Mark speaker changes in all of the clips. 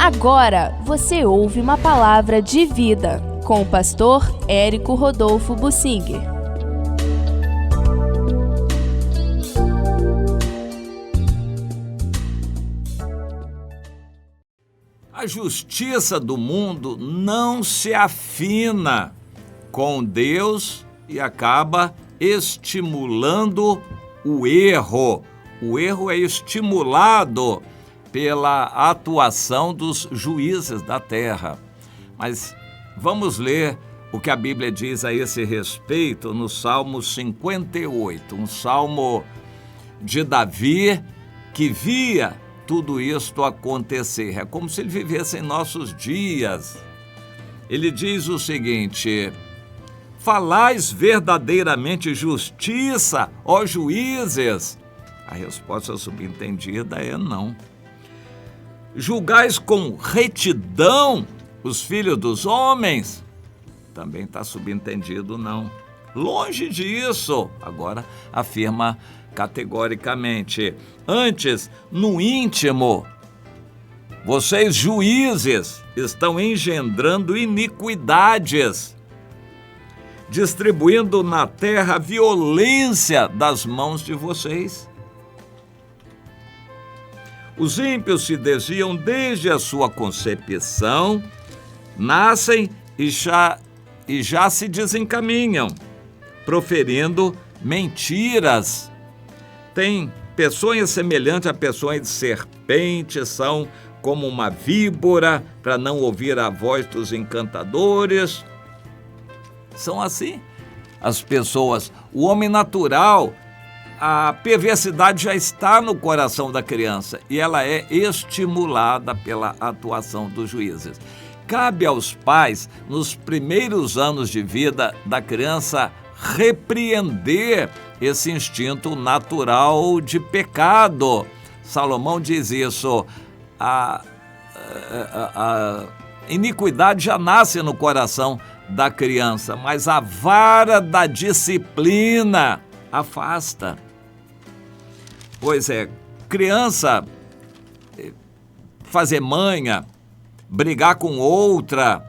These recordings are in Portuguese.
Speaker 1: Agora você ouve uma palavra de vida com o pastor Érico Rodolfo Bussinger.
Speaker 2: A justiça do mundo não se afina com Deus e acaba estimulando o erro. O erro é estimulado pela atuação dos juízes da terra. Mas vamos ler o que a Bíblia diz a esse respeito no Salmo 58, um salmo de Davi que via tudo isto acontecer. É como se ele vivesse em nossos dias. Ele diz o seguinte: falais verdadeiramente justiça, ó juízes? A resposta subentendida é não. Julgais com retidão os filhos dos homens? Também está subentendido não. Longe disso, agora afirma categoricamente. Antes, no íntimo, vocês juízes estão engendrando iniquidades, distribuindo na terra a violência das mãos de vocês. Os ímpios se desviam desde a sua concepção, nascem e já se desencaminham, proferindo mentiras. Tem peçonha semelhante a peçonha de serpente, são como uma víbora, para não ouvir a voz dos encantadores. São assim as pessoas. O homem natural, a perversidade já está no coração da criança e ela é estimulada pela atuação dos juízes. Cabe aos pais, nos primeiros anos de vida da criança, repreender esse instinto natural de pecado. Salomão diz isso: a iniquidade já nasce no coração da criança, mas a vara da disciplina afasta. Pois é, criança fazer manha, brigar com outra,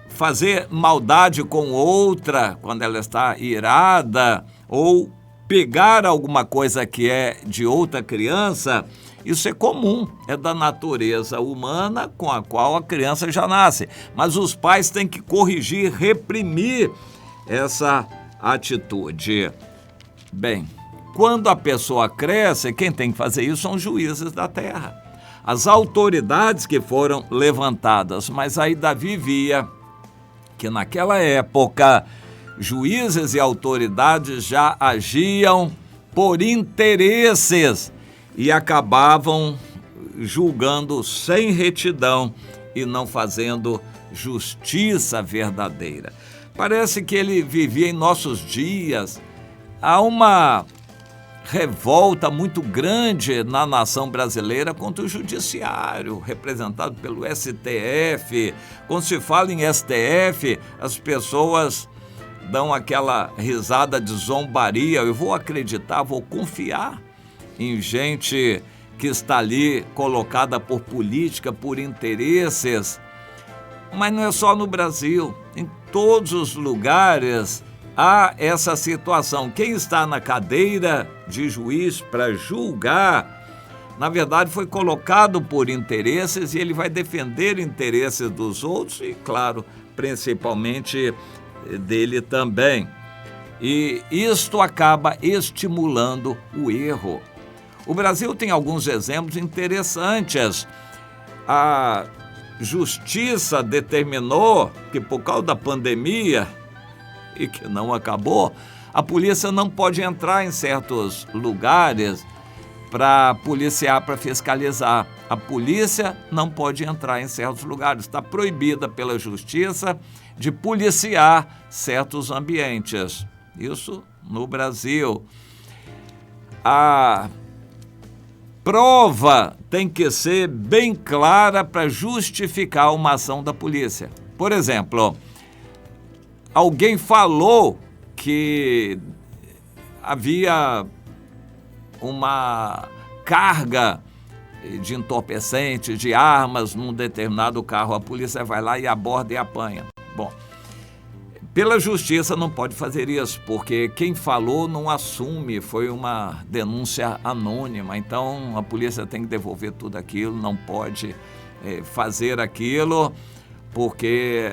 Speaker 2: fazer maldade com outra quando ela está irada, ou pegar alguma coisa que é de outra criança, isso é comum, é da natureza humana com a qual a criança já nasce. Mas os pais têm que corrigir, reprimir essa atitude. Bem, quando a pessoa cresce, quem tem que fazer isso são os juízes da terra, as autoridades que foram levantadas. Mas aí Davi via que naquela época juízes e autoridades já agiam por interesses e acabavam julgando sem retidão e não fazendo justiça verdadeira. Parece que ele vivia em nossos dias. Há uma revolta muito grande na nação brasileira contra o judiciário, representado pelo STF. Quando se fala em STF, as pessoas dão aquela risada de zombaria. Eu vou acreditar, vou confiar em gente que está ali colocada por política, por interesses. Mas não é só no Brasil, em todos os lugares há essa situação. Quem está na cadeira de juiz para julgar, na verdade foi colocado por interesses e ele vai defender interesses dos outros e, claro, principalmente dele também. E isto acaba estimulando o erro. O Brasil tem alguns exemplos interessantes. A justiça determinou que, por causa da pandemia, e que não acabou, a polícia não pode entrar em certos lugares para policiar, para fiscalizar. A polícia não pode entrar em certos lugares. Está proibida pela justiça de policiar certos ambientes. Isso no Brasil. A prova tem que ser bem clara para justificar uma ação da polícia. Por exemplo, alguém falou que havia uma carga de entorpecentes, de armas num determinado carro. A polícia vai lá e aborda e apanha. Bom, pela justiça não pode fazer isso, porque quem falou não assume, foi uma denúncia anônima. Então a polícia tem que devolver tudo aquilo, não pode fazer aquilo, porque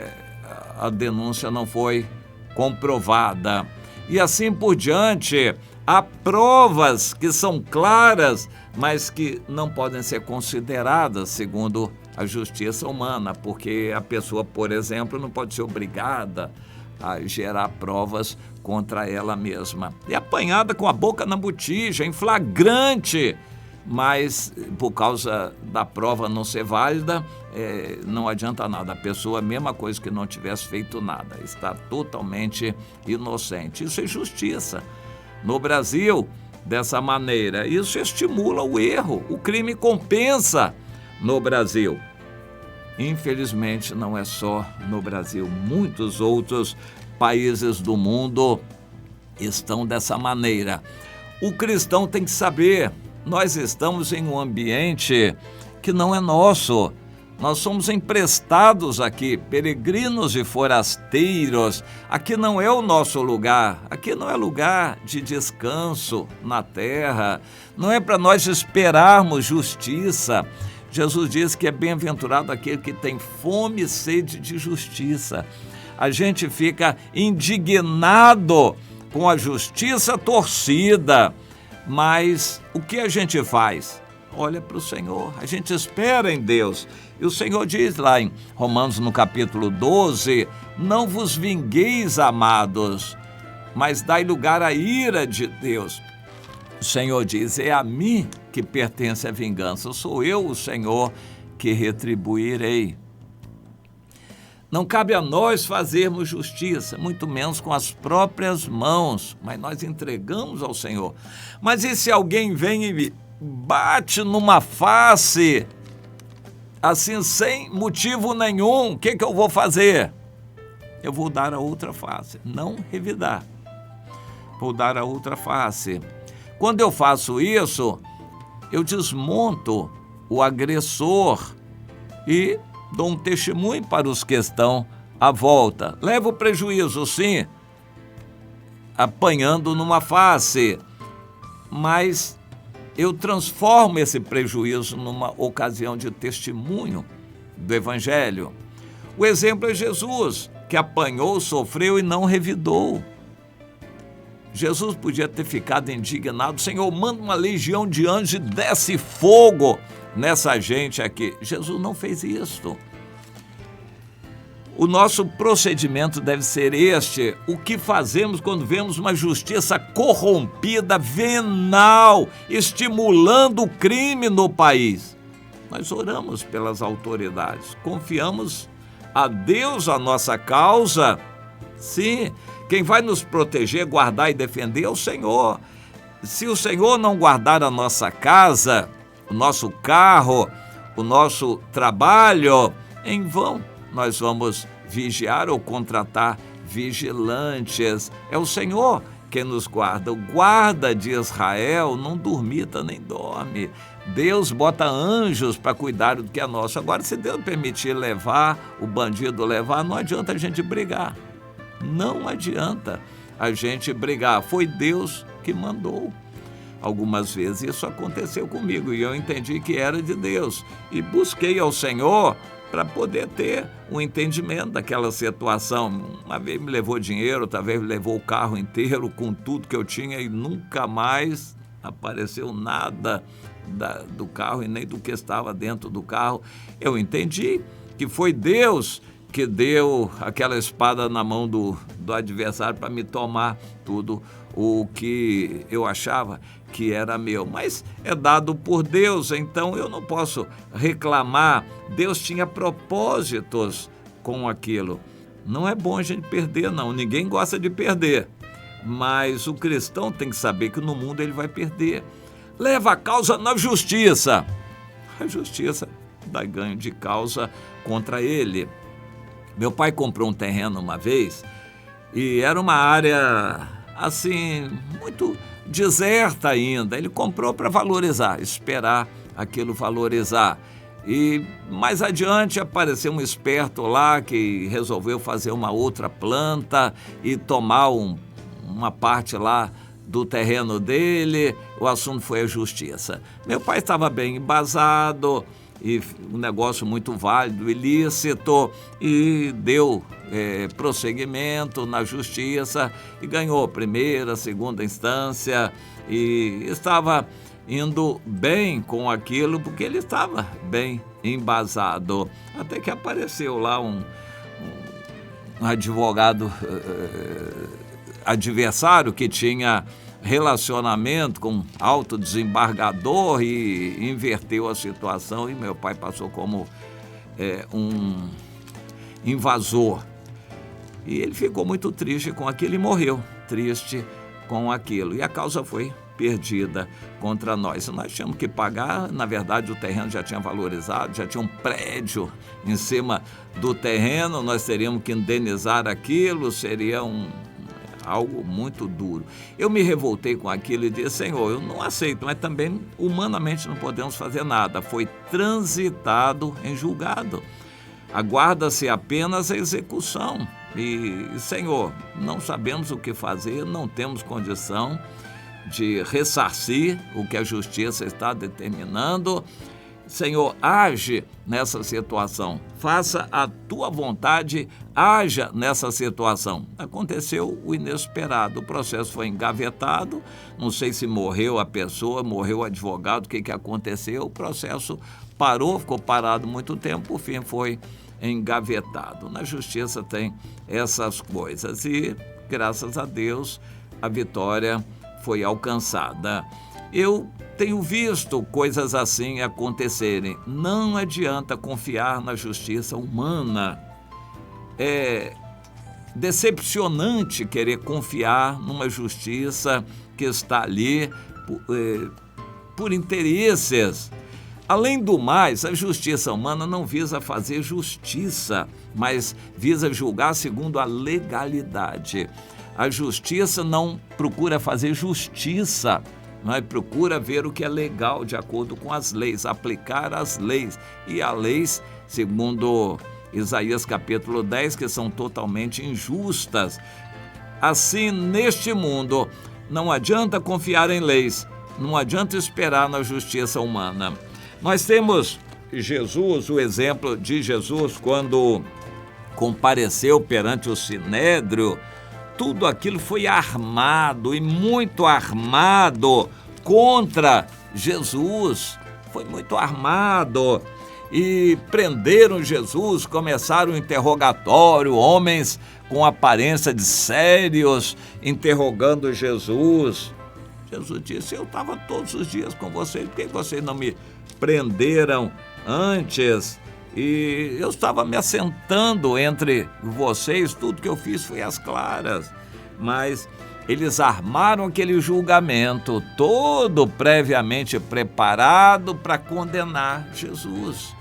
Speaker 2: a denúncia não foi comprovada. E assim por diante, há provas que são claras, mas que não podem ser consideradas segundo a justiça humana, porque a pessoa, por exemplo, não pode ser obrigada a gerar provas contra ela mesma. É apanhada com a boca na botija, em flagrante, mas por causa da prova não ser válida, não adianta nada. A pessoa, a mesma coisa que não tivesse feito nada, está totalmente inocente. Isso é justiça. No Brasil, dessa maneira, isso estimula o erro, o crime compensa no Brasil. Infelizmente, não é só no Brasil, muitos outros países do mundo estão dessa maneira. O cristão tem que saber, nós estamos em um ambiente que não é nosso. Nós somos emprestados aqui, peregrinos e forasteiros. Aqui não é o nosso lugar, aqui não é lugar de descanso na terra, não é para nós esperarmos justiça. Jesus diz que é bem-aventurado aquele que tem fome e sede de justiça. A gente fica indignado com a justiça torcida, mas o que a gente faz? Olha para o Senhor, a gente espera em Deus. E o Senhor diz lá em Romanos, no capítulo 12, não vos vingueis, amados, mas dai lugar à ira de Deus. O Senhor diz, é a mim que pertence a vingança, sou eu, o Senhor, que retribuirei. Não cabe a nós fazermos justiça, muito menos com as próprias mãos, mas nós entregamos ao Senhor. Mas e se alguém vem e me bate numa face, assim, sem motivo nenhum, o que eu vou fazer? Eu vou dar a outra face, não revidar. Vou dar a outra face. Quando eu faço isso, eu desmonto o agressor e dou um testemunho para os que estão à volta. Levo prejuízo, sim, apanhando numa face, mas eu transformo esse prejuízo numa ocasião de testemunho do Evangelho. O exemplo é Jesus, que apanhou, sofreu e não revidou. Jesus podia ter ficado indignado, Senhor, manda uma legião de anjos e desce fogo nessa gente aqui. Jesus não fez isso. O nosso procedimento deve ser este: o que fazemos quando vemos uma justiça corrompida, venal, estimulando o crime no país? Nós oramos pelas autoridades, confiamos a Deus a nossa causa. Sim, quem vai nos proteger, guardar e defender é o Senhor. Se o Senhor não guardar a nossa casa, o nosso carro, o nosso trabalho, em vão nós vamos vigiar ou contratar vigilantes. É o Senhor quem nos guarda. O guarda de Israel não dormita nem dorme. Deus bota anjos para cuidar do que é nosso. Agora, se Deus permitir levar, o bandido levar, não adianta a gente brigar. Não adianta a gente brigar. Foi Deus que mandou. Algumas vezes isso aconteceu comigo e eu entendi que era de Deus. E busquei ao Senhor para poder ter um entendimento daquela situação. Uma vez me levou dinheiro, outra vez me levou o carro inteiro com tudo que eu tinha e nunca mais apareceu nada do carro e nem do que estava dentro do carro. Eu entendi que foi Deus que deu aquela espada na mão do adversário para me tomar tudo o que eu achava que era meu. Mas é dado por Deus, então eu não posso reclamar. Deus tinha propósitos com aquilo. Não é bom a gente perder, não. Ninguém gosta de perder. Mas o cristão tem que saber que no mundo ele vai perder. Leva a causa na justiça. A justiça dá ganho de causa contra ele. Meu pai comprou um terreno uma vez e era uma área, assim, muito deserta ainda. Ele comprou para valorizar, esperar aquilo valorizar. E mais adiante apareceu um esperto lá que resolveu fazer uma outra planta e tomar uma parte lá do terreno dele. O assunto foi a justiça. Meu pai estava bem embasado e um negócio muito válido, ilícito, e deu prosseguimento na justiça e ganhou primeira, segunda instância e estava indo bem com aquilo porque ele estava bem embasado. Até que apareceu lá um advogado adversário que tinha relacionamento com alto desembargador e inverteu a situação e meu pai passou como um invasor. E ele ficou muito triste com aquilo e morreu triste com aquilo. E a causa foi perdida contra nós. Nós tínhamos que pagar, na verdade o terreno já tinha valorizado, já tinha um prédio em cima do terreno, nós teríamos que indenizar aquilo, seria algo muito duro. Eu me revoltei com aquilo e disse, Senhor, eu não aceito, mas também humanamente não podemos fazer nada. Foi transitado em julgado. Aguarda-se apenas a execução. E, Senhor, não sabemos o que fazer, não temos condição de ressarcir o que a justiça está determinando. Senhor, age nessa situação, faça a tua vontade, haja nessa situação. Aconteceu o inesperado, o processo foi engavetado, não sei se morreu a pessoa, morreu o advogado, o que aconteceu, o processo parou, ficou parado muito tempo, por fim foi engavetado. Na justiça tem essas coisas e, graças a Deus, a vitória foi alcançada. Eu tenho visto coisas assim acontecerem. Não adianta confiar na justiça humana. É decepcionante querer confiar numa justiça que está ali por interesses. Além do mais, a justiça humana não visa fazer justiça, mas visa julgar segundo a legalidade. A justiça não procura fazer justiça, mas procura ver o que é legal de acordo com as leis, aplicar as leis. E há leis, segundo Isaías capítulo 10, que são totalmente injustas. Assim, neste mundo, não adianta confiar em leis, não adianta esperar na justiça humana. Nós temos Jesus, o exemplo de Jesus, quando compareceu perante o Sinédrio, tudo aquilo foi armado e muito armado contra Jesus. Foi muito armado e prenderam Jesus, começaram o interrogatório, homens com aparência de sérios interrogando Jesus. Jesus disse, eu estava todos os dias com vocês, por que vocês não me prenderam antes? E eu estava me assentando entre vocês, tudo que eu fiz foi às claras. Mas eles armaram aquele julgamento todo previamente preparado para condenar Jesus.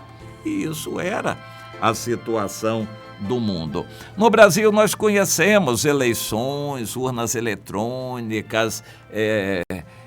Speaker 2: E isso era a situação do mundo. No Brasil nós conhecemos eleições, urnas eletrônicas,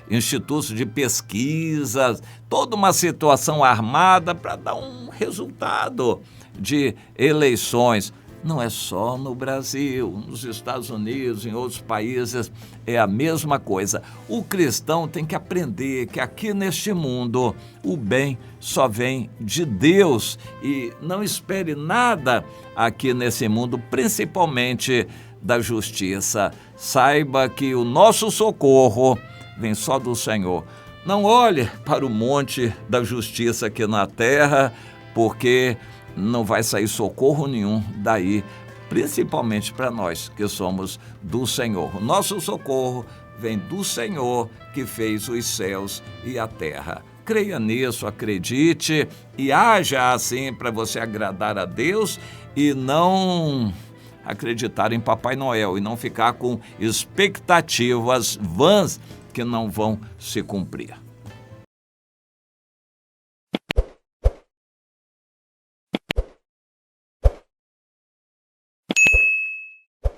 Speaker 2: institutos de pesquisas, toda uma situação armada para dar um resultado de eleições. Não é só no Brasil, nos Estados Unidos, em outros países, é a mesma coisa. O cristão tem que aprender que aqui neste mundo o bem só vem de Deus e não espere nada aqui nesse mundo, principalmente da justiça. Saiba que o nosso socorro vem só do Senhor. Não olhe para o monte da justiça aqui na terra, porque não vai sair socorro nenhum daí, principalmente para nós que somos do Senhor. O nosso socorro vem do Senhor que fez os céus e a terra. Creia nisso, acredite e haja assim para você agradar a Deus e não acreditar em Papai Noel e não ficar com expectativas vãs que não vão se cumprir.